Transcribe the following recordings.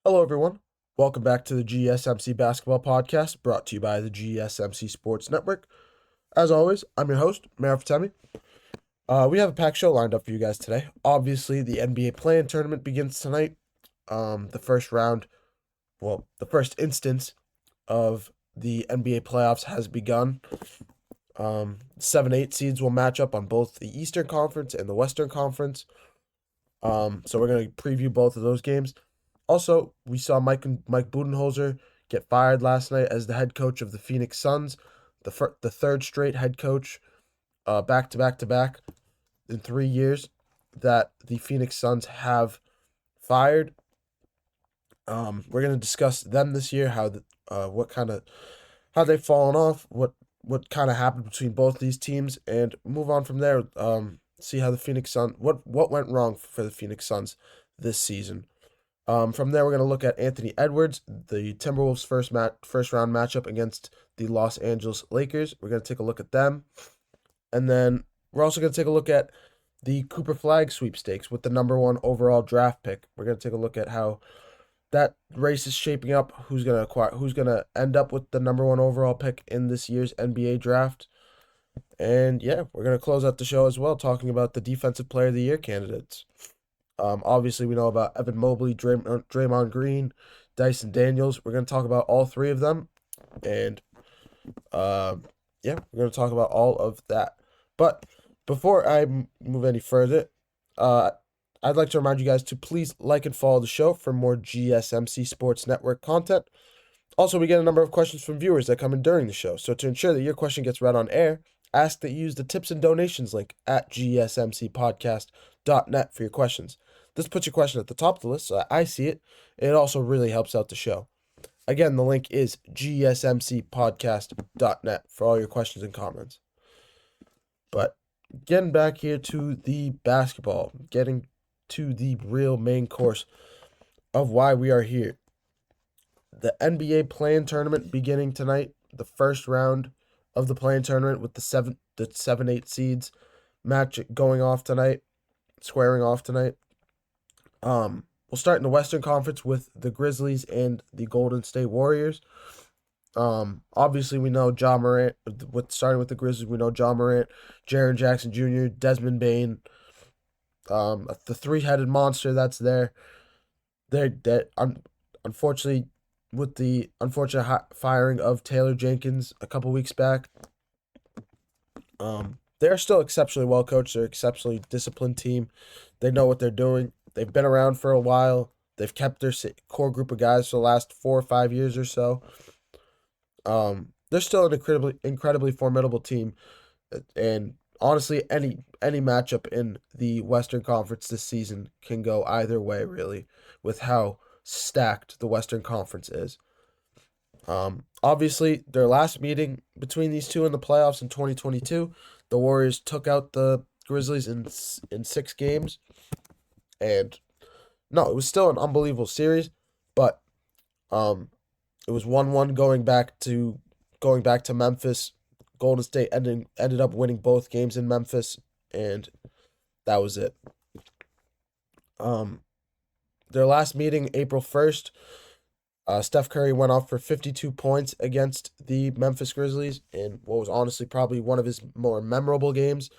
Hello, everyone. Welcome back to the GSMC Basketball Podcast, brought to you by the GSMC Sports Network. As always, I'm your host, Temi. We have a packed show lined up for you guys today. Obviously, the NBA play-in tournament begins tonight. The first round, the first instance of the NBA playoffs has begun. 7-8 seeds will match up on both the Eastern Conference and the Western Conference. So we're going to preview both of those games. Also, we saw Mike Budenholzer get fired last night as the head coach of the Phoenix Suns, the third straight head coach, back to back in 3 years that the Phoenix Suns have fired. We're gonna discuss them this year, how they've fallen off, what kind of happened between both these teams, and move on from there. See how the Phoenix Suns what went wrong for the Phoenix Suns this season. From there, we're going to look at Anthony Edwards, the Timberwolves' first round matchup against the Los Angeles Lakers. We're going to take a look at them. And then we're also going to take a look at the Cooper Flag sweepstakes with the number 1 overall draft pick. We're going to take a look at how that race is shaping up, who's going to end up with the number 1 overall pick in this year's NBA draft. And yeah, we're going to close out the show as well, talking about the Defensive Player of the Year candidates. Obviously, we know about Evan Mobley, Draymond Green, Dyson Daniels. We're going to talk about all 3 of them. And, we're going to talk about all of that. But before I move any further, I'd like to remind you guys to please like and follow the show for more GSMC Sports Network content. Also, we get a number of questions from viewers that come in during the show. So to ensure that your question gets read on air, ask that you use the tips and donations link at gsmcpodcast.net for your questions. This puts your question at the top of the list so that I see it, and it also really helps out the show. Again, the link is gsmcpodcast.net for all your questions and comments. But getting back here to the basketball, getting to the real main course of why we are here. The NBA play-in tournament beginning tonight, the first round of the play-in tournament with the 7-8 seeds match squaring off tonight. We'll start in the Western Conference with the Grizzlies and the Golden State Warriors. Obviously we know Ja Morant. Starting with the Grizzlies, we know Ja Morant, Jaren Jackson Jr., Desmond Bane, the three-headed monster that's there. Unfortunately, with the unfortunate firing of Taylor Jenkins a couple weeks back, they're still exceptionally well coached. They're an exceptionally disciplined team. They know what they're doing. They've been around for a while. They've kept their core group of guys for the last 4 or 5 years or so. They're still an incredibly formidable team, and honestly, any matchup in the Western Conference this season can go either way, really, with how stacked the Western Conference is. Obviously, their last meeting between these two in the playoffs in 2022, the Warriors took out the Grizzlies in 6 games. And no, it was still an unbelievable series, but it was 1-1 going back to Memphis. Golden State ended up winning both games in Memphis, and that was it. Their last meeting, April 1st, Steph Curry went off for 52 points against the Memphis Grizzlies in what was honestly probably one of his more memorable games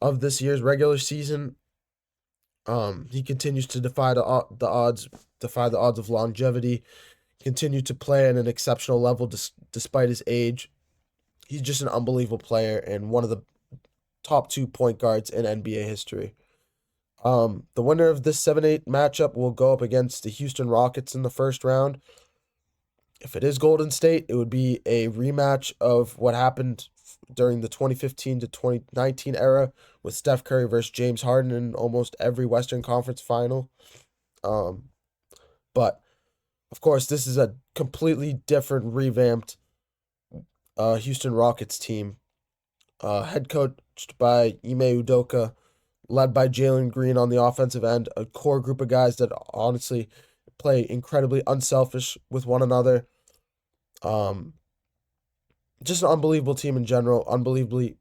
of this year's regular season. He continues to defy the odds of longevity, continue to play at an exceptional level despite his age. He's just an unbelievable player and one of the top 2 point guards in NBA history. The winner of this 7-8 matchup will go up against the Houston Rockets in the first round. If it is Golden State, it would be a rematch of what happened during the 2015 to 2019 era with Steph Curry versus James Harden in almost every Western Conference final. But, of course, this is a completely different, revamped Houston Rockets team. Head coached by Ime Udoka, led by Jalen Green on the offensive end, a core group of guys that honestly play incredibly unselfish with one another. Just an unbelievable team in general, unbelievable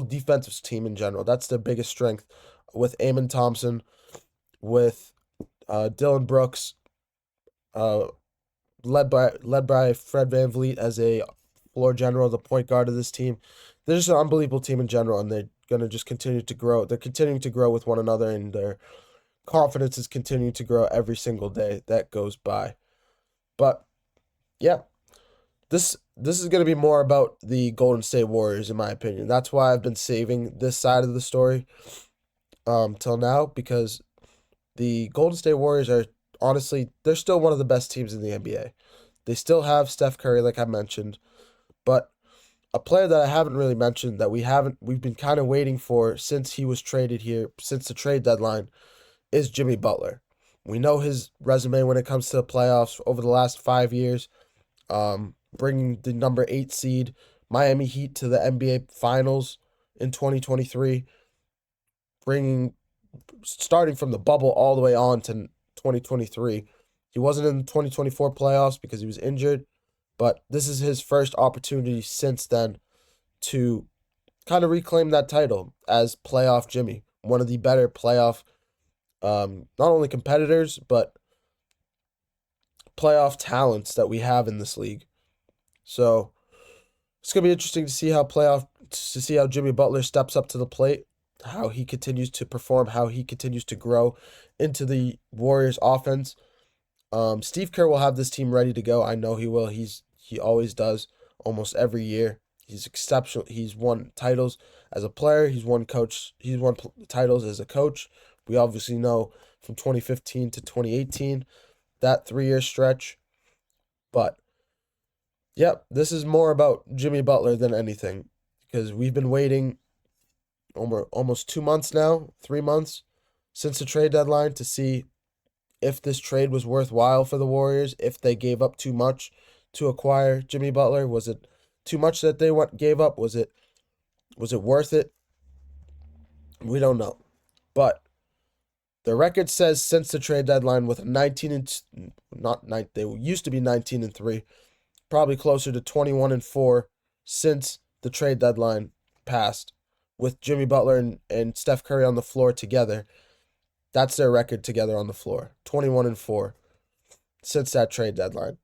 defensive team in general. That's their biggest strength, with Amen Thompson, with Dylan Brooks, uh, led by Fred VanVleet as a floor general, the point guard of this team. They're just an unbelievable team in general, and they're gonna just continue to grow. They're continuing to grow with one another, and their confidence is continuing to grow every single day that goes by. But yeah, this is gonna be more about the Golden State Warriors, in my opinion. That's why I've been saving this side of the story till now, because the Golden State Warriors are honestly, they're still one of the best teams in the NBA. They still have Steph Curry, like I mentioned, but a player that I haven't really mentioned that we've been kind of waiting for since he was traded here, since the trade deadline, is Jimmy Butler. We know his resume when it comes to the playoffs over the last 5 years, bringing the number 8 seed Miami Heat to the NBA Finals in 2023, bringing starting from the bubble all the way on to 2023. He wasn't in the 2024 playoffs because he was injured, but this is his first opportunity since then to kind of reclaim that title as playoff Jimmy, one of the better playoff, not only competitors, but playoff talents that we have in this league. So it's gonna be interesting to see how Jimmy Butler steps up to the plate, how he continues to perform, how he continues to grow into the Warriors offense. Steve Kerr will have this team ready to go. I know he will. He always does, almost every year. He's exceptional. He's won titles as a player. He's won titles as a coach. We obviously know from 2015 to 2018, that 3-year stretch. But yep, this is more about Jimmy Butler than anything, because we've been waiting almost 2 months now, 3 months since the trade deadline to see if this trade was worthwhile for the Warriors, if they gave up too much to acquire Jimmy Butler. Was it too much that they gave up? Was it worth it? We don't know. But the record says since the trade deadline, with 19 and not nine, they used to be 19-3, probably closer to 21-4 since the trade deadline passed, with Jimmy Butler and Steph Curry on the floor together. That's their record together on the floor, 21-4 since that trade deadline.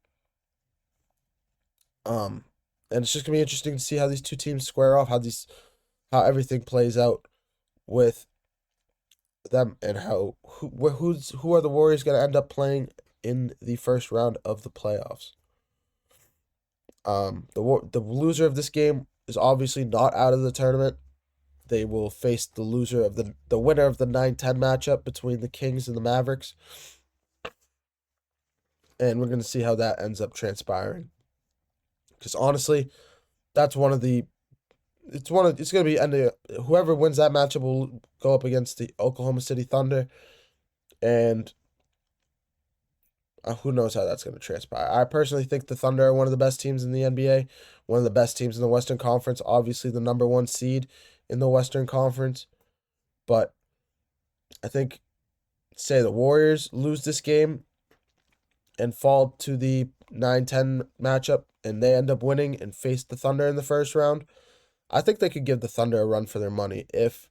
And it's just gonna be interesting to see how these two teams square off, how everything plays out with them, and who are the Warriors gonna end up playing in the first round of the playoffs. The loser of this game is obviously not out of the tournament. They will face the loser of the winner of the 9-10 matchup between the Kings and the Mavericks. And we're going to see how that ends up transpiring. Because honestly, that's it's going to be, whoever wins that matchup will go up against the Oklahoma City Thunder. And who knows how that's going to transpire. I personally think the Thunder are one of the best teams in the NBA, one of the best teams in the Western Conference, obviously the number 1 seed in the Western Conference. But I think, say the Warriors lose this game and fall to the 9-10 matchup, and they end up winning and face the Thunder in the first round, I think they could give the Thunder a run for their money. If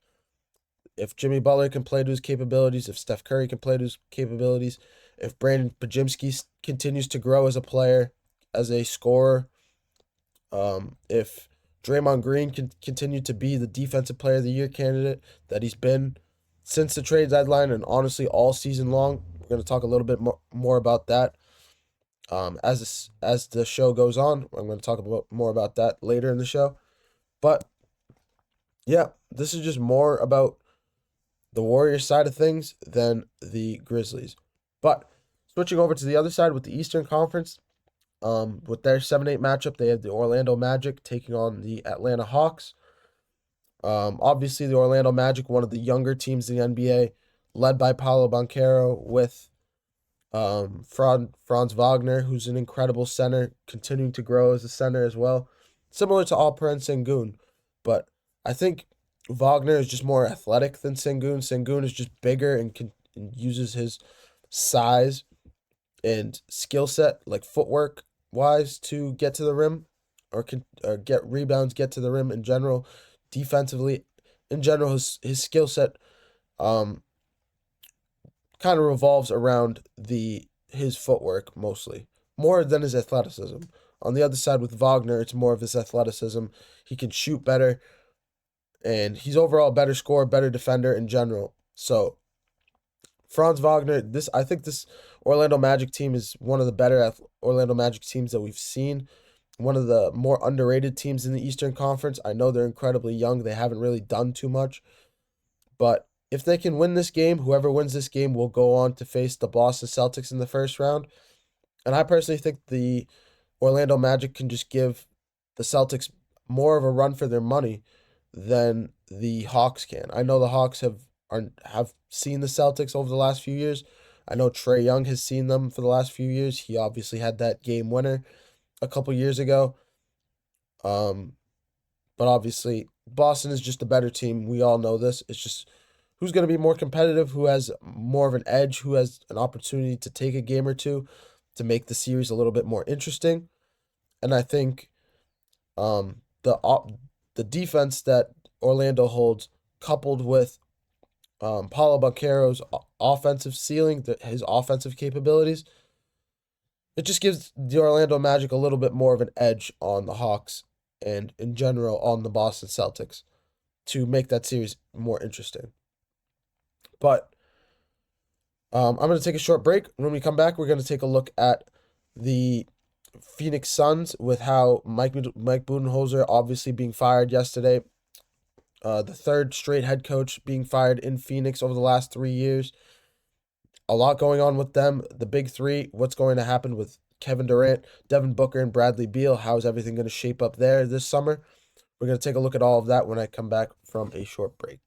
Jimmy Butler can play to his capabilities, if Steph Curry can play to his capabilities, if Brandon Pajimski continues to grow as a player, as a scorer, if Draymond Green can continue to be the Defensive Player of the Year candidate that he's been since the trade deadline and honestly all season long. We're going to talk a little bit more about that as the show goes on. I'm going to talk more about that later in the show. But yeah, this is just more about the Warriors side of things than the Grizzlies. But switching over to the other side with the Eastern Conference, with their 7-8 matchup, they have the Orlando Magic taking on the Atlanta Hawks. Obviously, the Orlando Magic, one of the younger teams in the NBA, led by Paolo Banchero, with Franz Wagner, who's an incredible center, continuing to grow as a center as well, similar to Alperen Sengun. But I think Wagner is just more athletic than Sengun. Sengun is just bigger and uses his size and skill set, like footwork wise, to get to the rim or get rebounds, get to the rim in general. Defensively, in general, his skill set kind of revolves around his footwork mostly, more than his athleticism. On the other side with Wagner, it's more of his athleticism. He can shoot better, and he's overall a better scorer, better defender in general. So Franz Wagner, I think this Orlando Magic team is one of the better Orlando Magic teams that we've seen. One of the more underrated teams in the Eastern Conference. I know they're incredibly young. They haven't really done too much. But if they can win this game, whoever wins this game will go on to face the Boston Celtics in the first round. And I personally think the Orlando Magic can just give the Celtics more of a run for their money than the Hawks can. I know the Hawks have seen the Celtics over the last few years. I know Trae Young has seen them for the last few years. He obviously had that game winner a couple years ago. But obviously Boston is just a better team. We all know this. It's just who's going to be more competitive, who has more of an edge, who has an opportunity to take a game or two to make the series a little bit more interesting. And I think the defense that Orlando holds, coupled with Paulo Banchero's offensive ceiling, his offensive capabilities, it just gives the Orlando Magic a little bit more of an edge on the Hawks and in general on the Boston Celtics to make that series more interesting. But I'm going to take a short break. When we come back, we're going to take a look at the Phoenix Suns with how Mike Budenholzer obviously being fired yesterday. The third straight head coach being fired in Phoenix over the last 3 years. A lot going on with them. The big three, what's going to happen with Kevin Durant, Devin Booker, and Bradley Beal. How is everything going to shape up there this summer? We're going to take a look at all of that when I come back from a short break.